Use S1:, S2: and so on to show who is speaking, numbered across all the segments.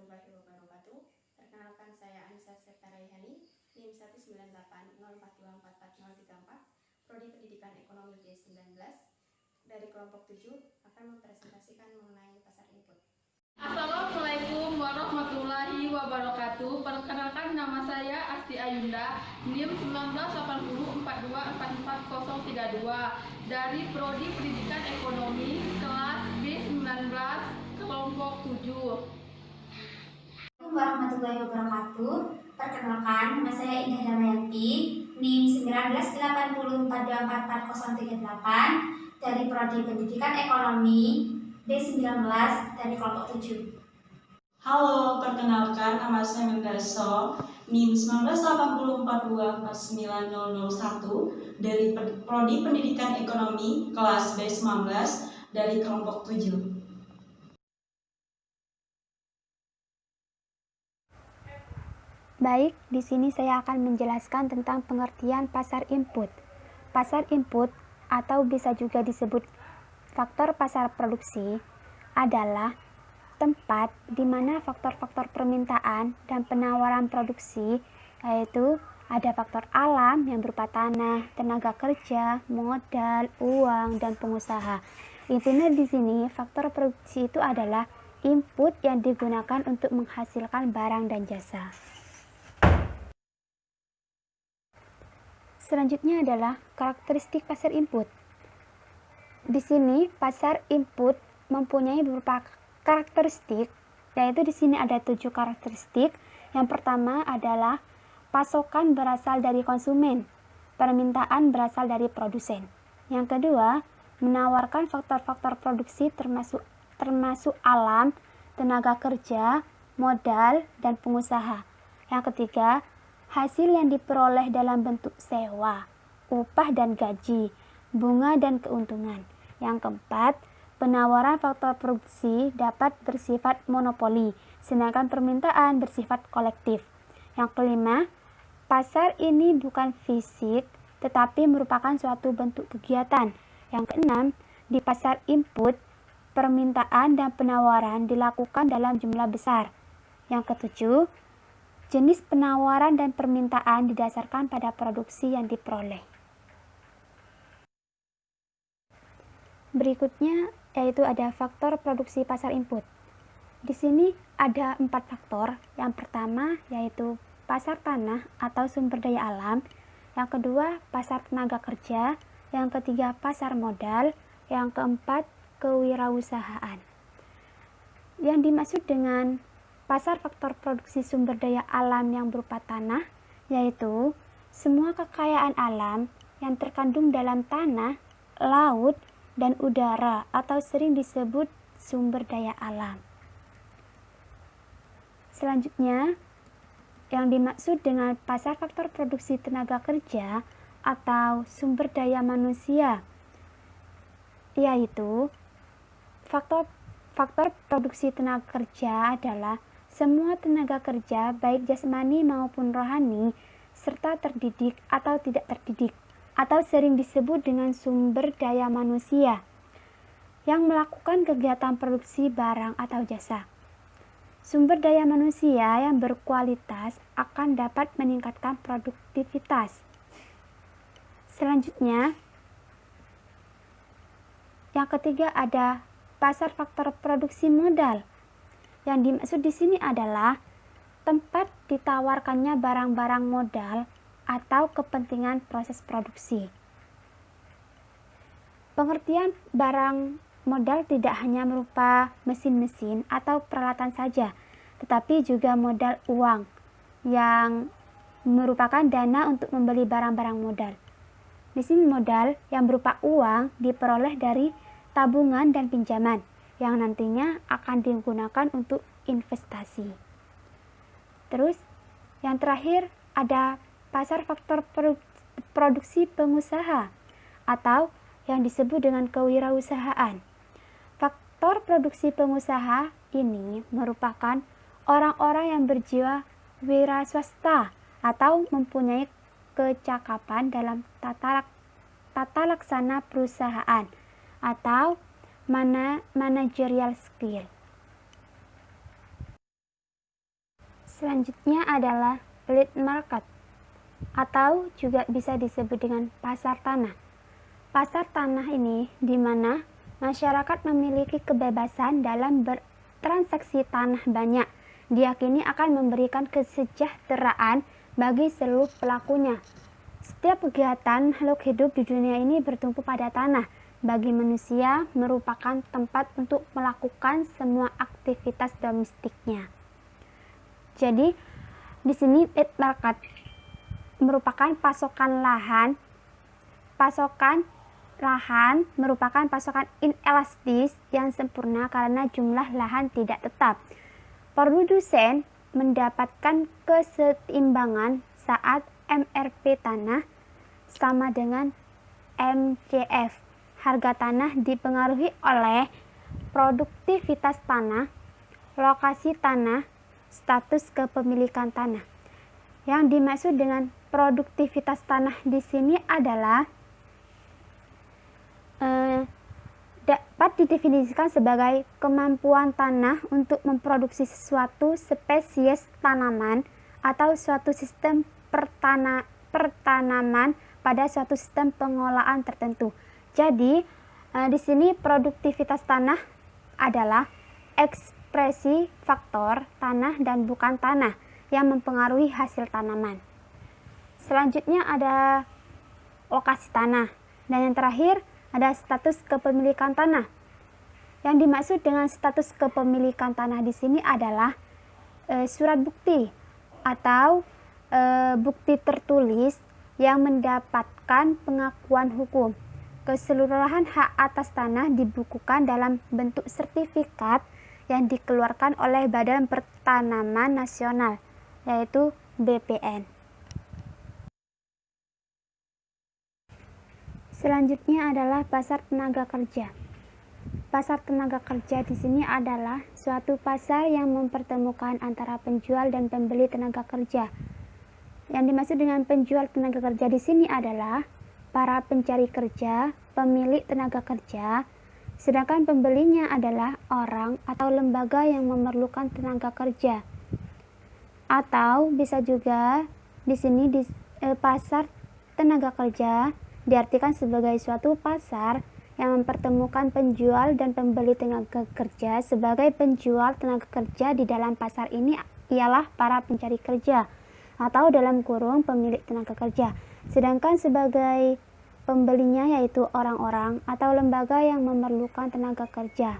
S1: warahmatullahi wabarakatuh. Perkenalkan, saya Anissa Septaraihani, NIM 19804244034, Prodi Pendidikan Ekonomi D19 dari kelompok 7 akan mempresentasikan mengenai pasar input.
S2: Assalamualaikum warahmatullahi wabarakatuh. Perkenalkan, nama saya Asti Ayunda, NIM 19804244032 dari Prodi Pendidikan Ekonomi kelas B19 kelompok 7.
S3: Assalamualaikum warahmatullahi wabarakatuh. Perkenalkan, nama saya Indah Damayanti, NIM 19804244038 dari Prodi Pendidikan Ekonomi D19 dari kelompok 7.
S4: Halo, perkenalkan, nama saya Mendaso, NIM 19824249001 dari Prodi Pendidikan Ekonomi kelas B19 dari kelompok 7.
S5: Baik, di sini saya akan menjelaskan tentang pengertian pasar input. Pasar input atau bisa juga disebut faktor pasar produksi adalah tempat di mana faktor-faktor permintaan dan penawaran produksi, yaitu ada faktor alam yang berupa tanah, tenaga kerja, modal, uang, dan pengusaha. Intinya di sini faktor produksi itu adalah input yang digunakan untuk menghasilkan barang dan jasa. Selanjutnya adalah karakteristik pasar input. Di sini pasar input mempunyai beberapa karakteristik, yaitu di sini ada 7 karakteristik. Yang pertama adalah pasokan berasal dari konsumen, permintaan berasal dari produsen. Yang kedua, menawarkan faktor-faktor produksi termasuk alam, tenaga kerja, modal, dan pengusaha. Yang ketiga, hasil yang diperoleh dalam bentuk sewa, upah dan gaji, bunga dan keuntungan. Yang keempat, penawaran faktor produksi dapat bersifat monopoli, sedangkan permintaan bersifat kolektif. Yang kelima, pasar ini bukan fisik, tetapi merupakan suatu bentuk kegiatan. Yang keenam, di pasar input, permintaan dan penawaran dilakukan dalam jumlah besar. Yang ketujuh, jenis penawaran dan permintaan didasarkan pada produksi yang diperoleh. Berikutnya yaitu ada faktor produksi pasar input. Di sini ada 4 faktor. Yang pertama yaitu pasar tanah atau sumber daya alam. Yang kedua pasar tenaga kerja. Yang ketiga pasar modal. Yang keempat kewirausahaan. Yang dimaksud dengan pasar faktor produksi sumber daya alam yang berupa tanah, yaitu semua kekayaan alam yang terkandung dalam tanah, laut, dan udara atau sering disebut sumber daya alam. Selanjutnya, yang dimaksud dengan pasar faktor produksi tenaga kerja atau sumber daya manusia, yaitu faktor produksi tenaga kerja adalah semua tenaga kerja, baik jasmani maupun rohani, serta terdidik atau tidak terdidik, atau sering disebut dengan sumber daya manusia, yang melakukan kegiatan produksi barang atau jasa. Sumber daya manusia yang berkualitas akan dapat meningkatkan produktivitas. Selanjutnya, yang ketiga ada pasar faktor produksi modal. Yang dimaksud di sini adalah tempat ditawarkannya barang-barang modal atau kepentingan proses produksi. Pengertian barang modal tidak hanya berupa mesin-mesin atau peralatan saja, tetapi juga modal uang yang merupakan dana untuk membeli barang-barang modal. Di sini modal yang berupa uang diperoleh dari tabungan dan pinjaman yang nantinya akan digunakan untuk investasi. Terus, yang terakhir ada pasar faktor produksi pengusaha atau yang disebut dengan kewirausahaan. Faktor produksi pengusaha ini merupakan orang-orang yang berjiwa wira swasta atau mempunyai kecakapan dalam tata laksana perusahaan atau managerial skill. Selanjutnya adalah lead market atau juga bisa disebut dengan pasar tanah. Pasar tanah ini di mana masyarakat memiliki kebebasan dalam bertransaksi tanah banyak, diyakini akan memberikan kesejahteraan bagi seluruh pelakunya. Setiap kegiatan makhluk hidup di dunia ini bertumpu pada tanah. Bagi manusia merupakan tempat untuk melakukan semua aktivitas domestiknya. Jadi di sini lead market merupakan pasokan lahan merupakan pasokan inelastis yang sempurna karena jumlah lahan tidak tetap. Produsen mendapatkan keseimbangan saat MRP tanah sama dengan MCF. Harga tanah dipengaruhi oleh produktivitas tanah, lokasi tanah, status kepemilikan tanah. Yang dimaksud dengan produktivitas tanah di sini adalah dapat didefinisikan sebagai kemampuan tanah untuk memproduksi sesuatu spesies tanaman atau suatu sistem pertanaman pada suatu sistem pengolahan tertentu. Jadi di sini produktivitas tanah adalah ekspresi faktor tanah dan bukan tanah yang mempengaruhi hasil tanaman. Selanjutnya ada lokasi tanah, dan yang terakhir ada status kepemilikan tanah. Yang dimaksud dengan status kepemilikan tanah di sini adalah surat bukti atau bukti tertulis yang mendapatkan pengakuan hukum. Keseluruhan hak atas tanah dibukukan dalam bentuk sertifikat yang dikeluarkan oleh Badan Pertanaman Nasional, yaitu BPN. Selanjutnya adalah pasar tenaga kerja. Pasar tenaga kerja di sini adalah suatu pasar yang mempertemukan antara penjual dan pembeli tenaga kerja. Yang dimaksud dengan penjual tenaga kerja di sini adalah para pencari kerja, pemilik tenaga kerja, sedangkan pembelinya adalah orang atau lembaga yang memerlukan tenaga kerja. Atau bisa juga di sini pasar tenaga kerja diartikan sebagai suatu pasar yang mempertemukan penjual dan pembeli tenaga kerja. Sebagai penjual tenaga kerja di dalam pasar ini ialah para pencari kerja atau dalam kurung pemilik tenaga kerja. Sedangkan sebagai pembelinya yaitu orang-orang atau lembaga yang memerlukan tenaga kerja.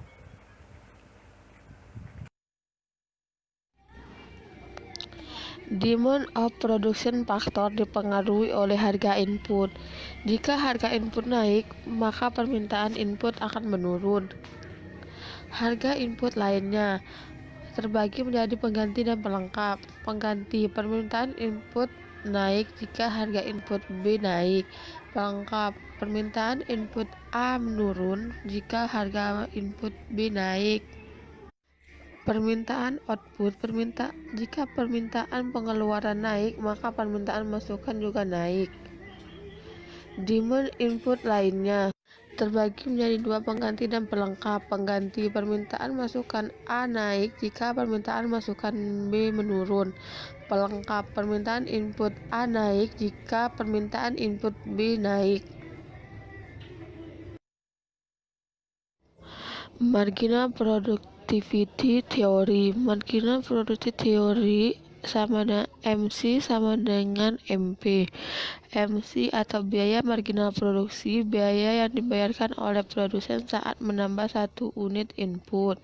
S6: Demand of production factor dipengaruhi oleh harga input. Jika harga input naik, maka permintaan input akan menurun. Harga input lainnya terbagi menjadi pengganti dan pelengkap. Pengganti, permintaan input naik jika harga input B naik. Pelengkap, permintaan input A menurun jika harga input B naik. Permintaan output, jika permintaan pengeluaran naik, maka permintaan masukan juga naik. Demand input lainnya terbagi menjadi dua, pengganti dan pelengkap. Pengganti, permintaan masukan A naik jika permintaan masukan B menurun. Pelengkap, permintaan input A naik jika permintaan input B naik. Marginal Productivity Theory. Marginal Productivity Theory sama dengan MC sama dengan MP. MC atau biaya marginal produksi, biaya yang dibayarkan oleh produsen saat menambah satu unit input.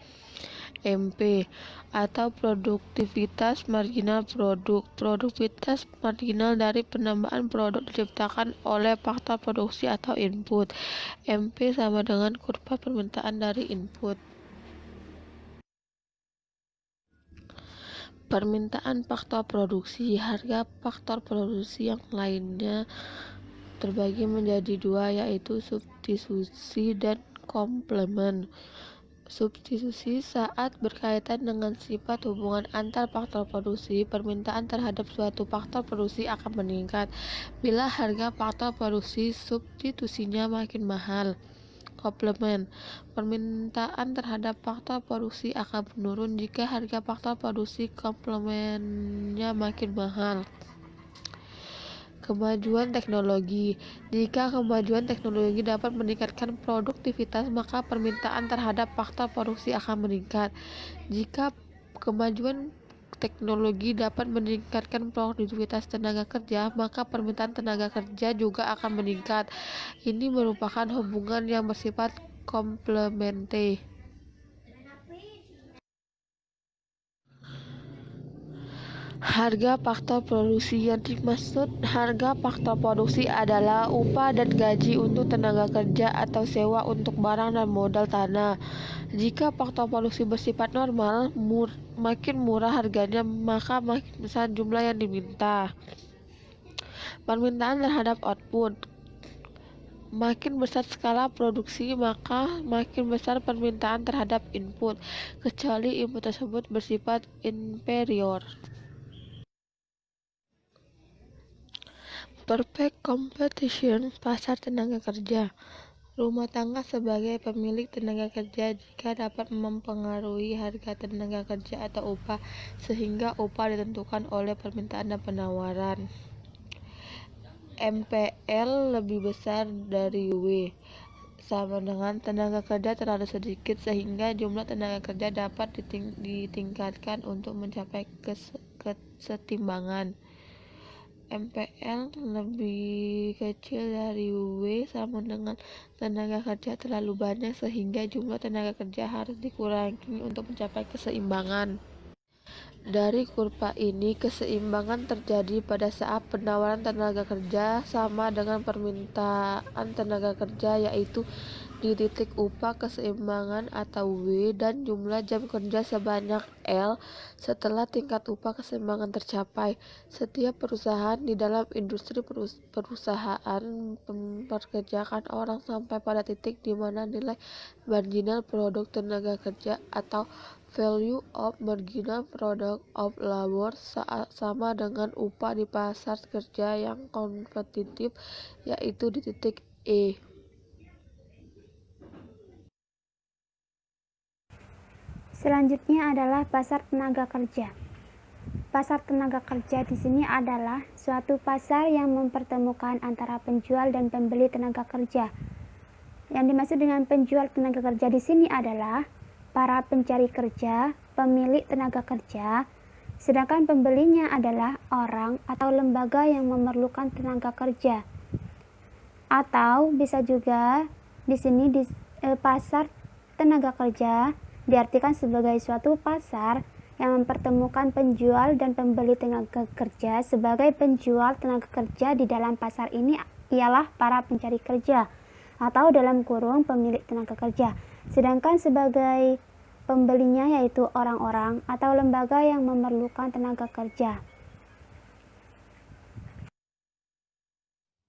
S6: MP atau produktivitas marginal produk, produktivitas marginal dari penambahan produk diciptakan oleh faktor produksi atau input. MP sama dengan kurva permintaan dari input. Permintaan faktor produksi, harga faktor produksi yang lainnya terbagi menjadi dua, yaitu substitusi dan komplement. Substitusi saat berkaitan dengan sifat hubungan antar faktor produksi, permintaan terhadap suatu faktor produksi akan meningkat bila harga faktor produksi substitusinya makin mahal. komplement. Permintaan terhadap faktor produksi akan menurun jika harga faktor produksi komplemennya makin mahal. Kemajuan teknologi. Jika kemajuan teknologi dapat meningkatkan produktivitas, maka permintaan terhadap faktor produksi akan meningkat. Jika kemajuan teknologi dapat meningkatkan produktivitas tenaga kerja, maka permintaan tenaga kerja juga akan meningkat. Ini merupakan hubungan yang bersifat komplementer. Harga faktor produksi. Yang dimaksud harga faktor produksi adalah upah dan gaji untuk tenaga kerja atau sewa untuk barang dan modal tanah. Jika faktor produksi bersifat normal, makin murah harganya, maka makin besar jumlah yang diminta. Permintaan terhadap output. Makin besar skala produksi, maka makin besar permintaan terhadap input, kecuali input tersebut bersifat inferior. Perfect competition pasar tenaga kerja. Rumah tangga sebagai pemilik tenaga kerja jika dapat mempengaruhi harga tenaga kerja atau upah, sehingga upah ditentukan oleh permintaan dan penawaran. MPL lebih besar dari W, sama dengan tenaga kerja terlalu sedikit sehingga jumlah tenaga kerja dapat ditingkatkan untuk mencapai kesetimbangan. MPL lebih kecil dari W sama dengan tenaga kerja terlalu banyak sehingga jumlah tenaga kerja harus dikurangi untuk mencapai keseimbangan. Dari kurva ini, keseimbangan terjadi pada saat penawaran tenaga kerja sama dengan permintaan tenaga kerja, yaitu di titik upah keseimbangan atau W dan jumlah jam kerja sebanyak L setelah tingkat upah keseimbangan tercapai. Setiap perusahaan di dalam industri perusahaan mempekerjakan orang sampai pada titik di mana nilai marginal produk tenaga kerja atau value of marginal product of labor sama dengan upah di pasar kerja yang kompetitif, yaitu di titik E.
S5: Selanjutnya adalah pasar tenaga kerja. Pasar tenaga kerja di sini adalah suatu pasar yang mempertemukan antara penjual dan pembeli tenaga kerja. Yang dimaksud dengan penjual tenaga kerja di sini adalah para pencari kerja, pemilik tenaga kerja, sedangkan pembelinya adalah orang atau lembaga yang memerlukan tenaga kerja. Atau bisa juga di sini pasar tenaga kerja diartikan sebagai suatu pasar yang mempertemukan penjual dan pembeli tenaga kerja. Sebagai penjual tenaga kerja di dalam pasar ini ialah para pencari kerja atau dalam kurung pemilik tenaga kerja. Sedangkan sebagai pembelinya yaitu orang-orang atau lembaga yang memerlukan tenaga kerja.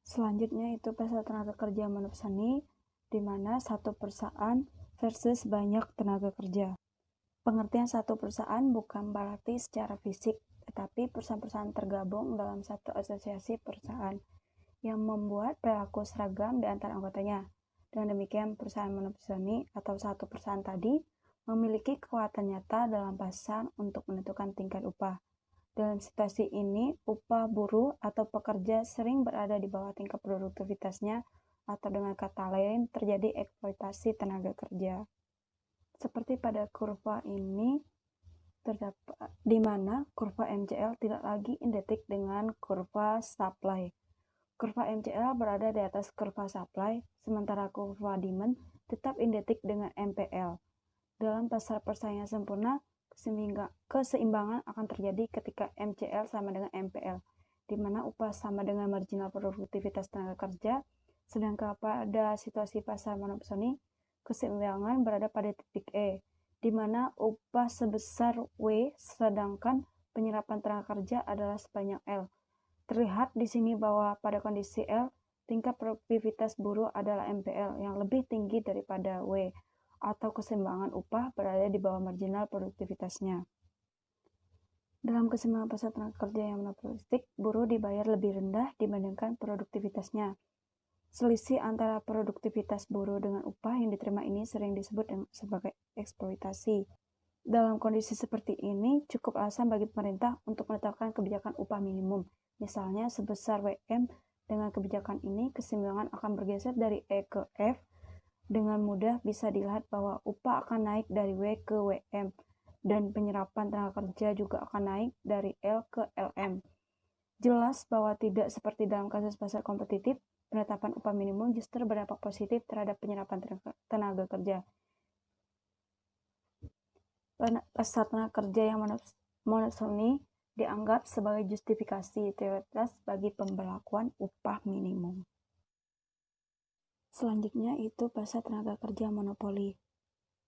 S7: Selanjutnya itu pasar tenaga kerja menurut Sani, di mana satu perusahaan versus banyak tenaga kerja. Pengertian satu perusahaan bukan berarti secara fisik, tetapi perusahaan-perusahaan tergabung dalam satu asosiasi perusahaan yang membuat perilaku seragam di antara anggotanya. Dengan demikian, perusahaan menurut Sani atau satu perusahaan tadi memiliki kekuatan nyata dalam pasar untuk menentukan tingkat upah. Dalam situasi ini, upah buruh atau pekerja sering berada di bawah tingkat produktivitasnya, atau dengan kata lain terjadi eksploitasi tenaga kerja. Seperti pada kurva ini terdapat di mana kurva MCL tidak lagi identik dengan kurva supply. Kurva MCL berada di atas kurva supply, sementara kurva demand tetap identik dengan MPL. Dalam pasar persaingan sempurna, keseimbangan akan terjadi ketika MCL sama dengan MPL, di mana upah sama dengan marginal produktivitas tenaga kerja. Sedangkan pada situasi pasar monopsoni, keseimbangan berada pada titik E, di mana upah sebesar W sedangkan penyerapan tenaga kerja adalah sebanyak L. Terlihat di sini bahwa pada kondisi L, tingkat produktivitas buruh adalah MPL yang lebih tinggi daripada W, atau keseimbangan upah berada di bawah marginal produktivitasnya. Dalam keseimbangan pasar tenaga kerja yang monopolistik, buruh dibayar lebih rendah dibandingkan produktivitasnya. Selisih antara produktivitas buruh dengan upah yang diterima ini sering disebut sebagai eksploitasi. Dalam kondisi seperti ini, cukup alasan bagi pemerintah untuk menetapkan kebijakan upah minimum, misalnya sebesar WM. Dengan kebijakan ini, keseimbangan akan bergeser dari E ke F. Dengan mudah bisa dilihat bahwa upah akan naik dari W ke WM, dan penyerapan tenaga kerja juga akan naik dari L ke LM. Jelas bahwa tidak seperti dalam kasus pasar kompetitif, penetapan upah minimum justru berdampak positif terhadap penyerapan tenaga kerja. Pasar tenaga kerja yang monoton dianggap sebagai justifikasi teoritis bagi pemberlakuan upah minimum. Selanjutnya itu pasar tenaga kerja monopoli,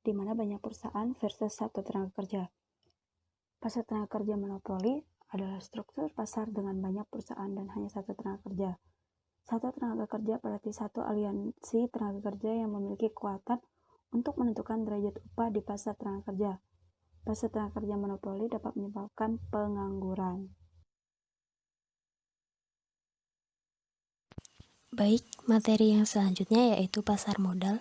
S7: di mana banyak perusahaan versus satu tenaga kerja. Pasar tenaga kerja monopoli adalah struktur pasar dengan banyak perusahaan dan hanya satu tenaga kerja. Satu tenaga kerja berarti satu aliansi tenaga kerja yang memiliki kekuatan untuk menentukan derajat upah di pasar tenaga kerja. Pasar tenaga kerja monopoli dapat menyebabkan pengangguran.
S8: Baik, materi yang selanjutnya yaitu pasar modal.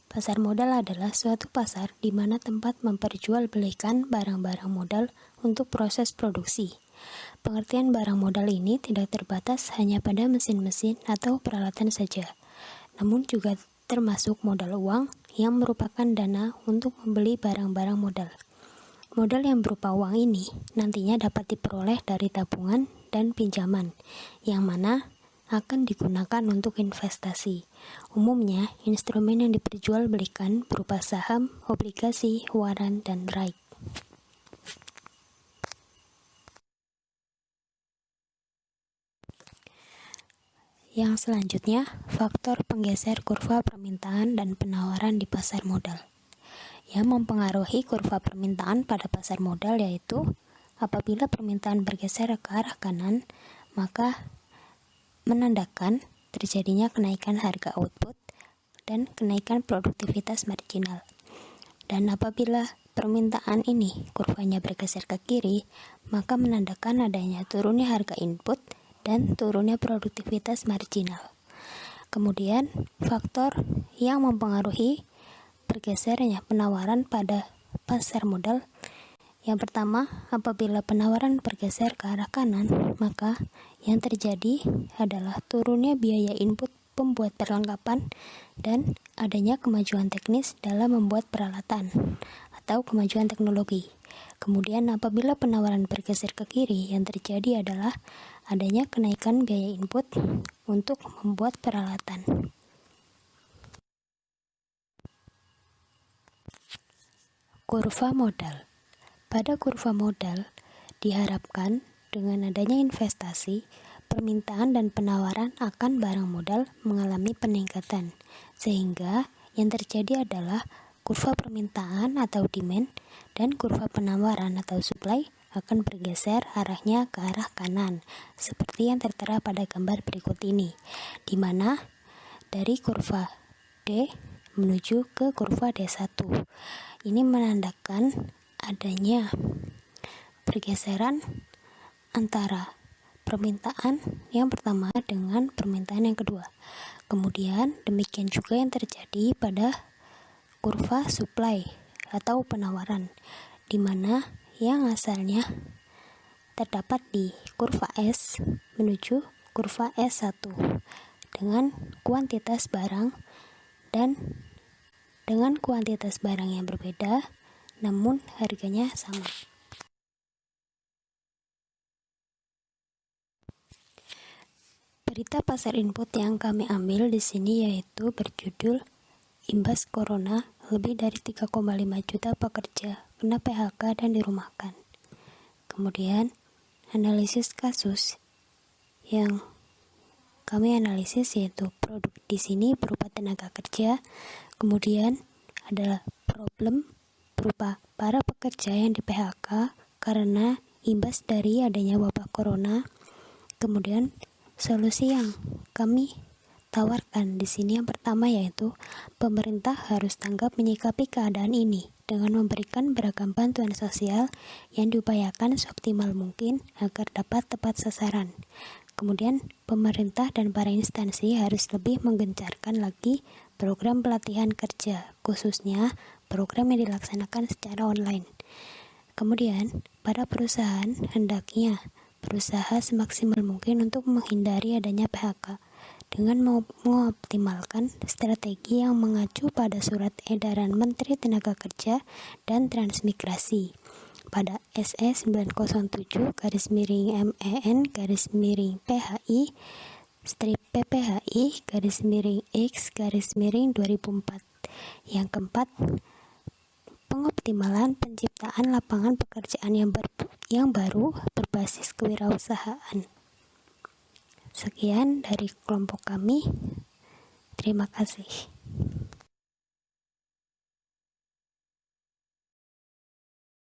S8: Pasar modal adalah suatu pasar di mana tempat memperjualbelikan barang-barang modal untuk proses produksi. Pengertian barang modal ini tidak terbatas hanya pada mesin-mesin atau peralatan saja, namun juga termasuk modal uang yang merupakan dana untuk membeli barang-barang modal. Modal yang berupa uang ini nantinya dapat diperoleh dari tabungan dan pinjaman, yang mana akan digunakan untuk investasi. Umumnya, instrumen yang diperjualbelikan berupa saham, obligasi, waran, dan right. Yang selanjutnya, faktor penggeser kurva permintaan dan penawaran di pasar modal. Yang mempengaruhi kurva permintaan pada pasar modal yaitu apabila permintaan bergeser ke arah kanan, maka menandakan terjadinya kenaikan harga output dan kenaikan produktivitas marginal. Dan apabila permintaan ini kurvanya bergeser ke kiri, maka menandakan adanya turunnya harga input dan turunnya produktivitas marginal. Kemudian, faktor yang mempengaruhi bergesernya penawaran pada pasar modal. Yang pertama, apabila penawaran bergeser ke arah kanan, maka yang terjadi adalah turunnya biaya input pembuat perlengkapan dan adanya kemajuan teknis dalam membuat peralatan atau kemajuan teknologi. Kemudian apabila penawaran bergeser ke kiri, yang terjadi adalah adanya kenaikan biaya input untuk membuat peralatan. Kurva modal. Pada kurva modal, diharapkan dengan adanya investasi, permintaan dan penawaran akan barang modal mengalami peningkatan, sehingga yang terjadi adalah kurva permintaan atau demand dan kurva penawaran atau supply akan bergeser arahnya ke arah kanan, seperti yang tertera pada gambar berikut ini, di mana dari kurva D menuju ke kurva D1. Ini menandakan adanya pergeseran antara permintaan yang pertama dengan permintaan yang kedua. Kemudian demikian juga yang terjadi pada kurva supply atau penawaran, di mana yang asalnya terdapat di kurva S menuju kurva S1 dengan kuantitas barang dan dengan kuantitas barang yang berbeda, namun harganya sama. Berita pasar input yang kami ambil di sini yaitu berjudul Imbas Corona, lebih dari 3,5 juta pekerja kena PHK dan dirumahkan. Kemudian, analisis kasus yang kami analisis yaitu produk di sini berupa tenaga kerja, kemudian adalah problem berupa para pekerja yang di PHK karena imbas dari adanya wabah corona. Kemudian solusi yang kami tawarkan di sini yang pertama yaitu pemerintah harus tanggap menyikapi keadaan ini dengan memberikan beragam bantuan sosial yang diupayakan seoptimal mungkin agar dapat tepat sasaran. Kemudian, pemerintah dan para instansi harus lebih menggencarkan lagi program pelatihan kerja, khususnya program yang dilaksanakan secara online. Kemudian, para perusahaan hendaknya berusaha semaksimal mungkin untuk menghindari adanya PHK dengan mengoptimalkan strategi yang mengacu pada Surat Edaran Menteri Tenaga Kerja dan Transmigrasi pada SE 997-MEN-PHI/PPHI/X/2004. Yang keempat, pengoptimalan penciptaan lapangan pekerjaan yang baru berbasis kewirausahaan. Sekian dari kelompok kami. Terima kasih.